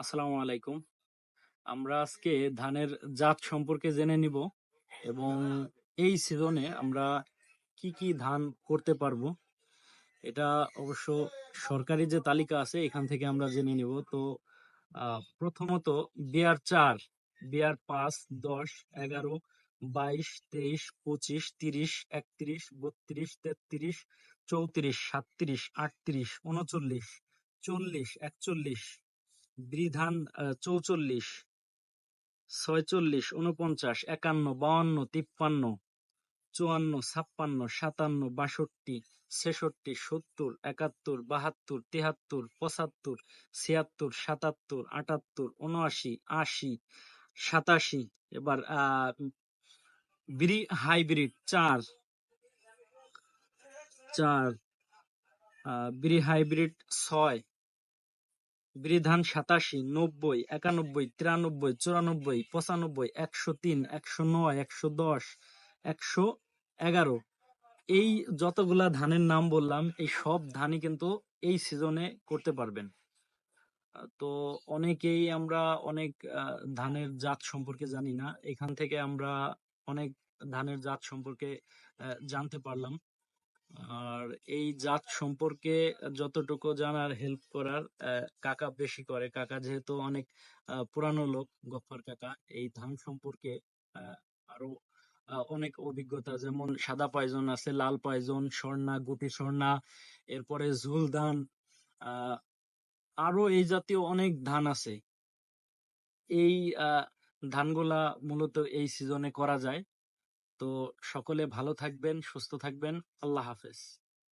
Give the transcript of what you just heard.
আসসালামু আলাইকুম। আমরা আজকে ধানের জাত সম্পর্কে জেনে নিব এবং এই সিজনে আমরা কি কি ধান করতে পারবো এটা অবশ্য সরকারি যে তালিকা আছে এখান থেকে আমরা জেনে নিব। তো প্রথমত বিআর 4, বিআর 5, 10, 11, 22, 23, 25, 30, 31, 32, 33, 34, 37, 38, 39, 40, 41, বৃধান 44, 46, 49, 51, 52, 53, 54, 56, 57, 62, 63, 70, 71, 72, 73, 75, 76, 77, 78, 79, 80, 87। এবার হাইব্রিড 4, ব্রি হাইব্রিড 6, বৃধান 87, 90, 91, 93, 94, 95, 103, 109, 110, 111। এই যতগুলা ধানের নাম বললাম এই সব ধানই কিন্তু এই সিজনে করতে পারবেন। তো অনেকেই আমরা অনেক ধানের জাত সম্পর্কে জানি না, এখান থেকে আমরা অনেক ধানের জাত সম্পর্কে জানতে পারলাম। আর এই জাত সম্পর্কে যতটুকু জানার হেল্প করার কাকা বেশি করে। কাকা যেহেতু অনেক পুরানো লোক, গফফার কাকা এই ধান সম্পর্কে আরো অনেক অভিজ্ঞতা, যেমন সাদা পাইজন আছে, লাল পাইজন, স্বর্ণা, গুটি স্বর্ণা, এরপরে ঝুল ধান, আহ আরো এই জাতীয় অনেক ধান আছে। এই আহ ধানগুলা মূলত এই সিজনে করা যায়। তো সকলে ভালো থাকবেন, সুস্থ থাকবেন। আল্লাহ হাফেজ।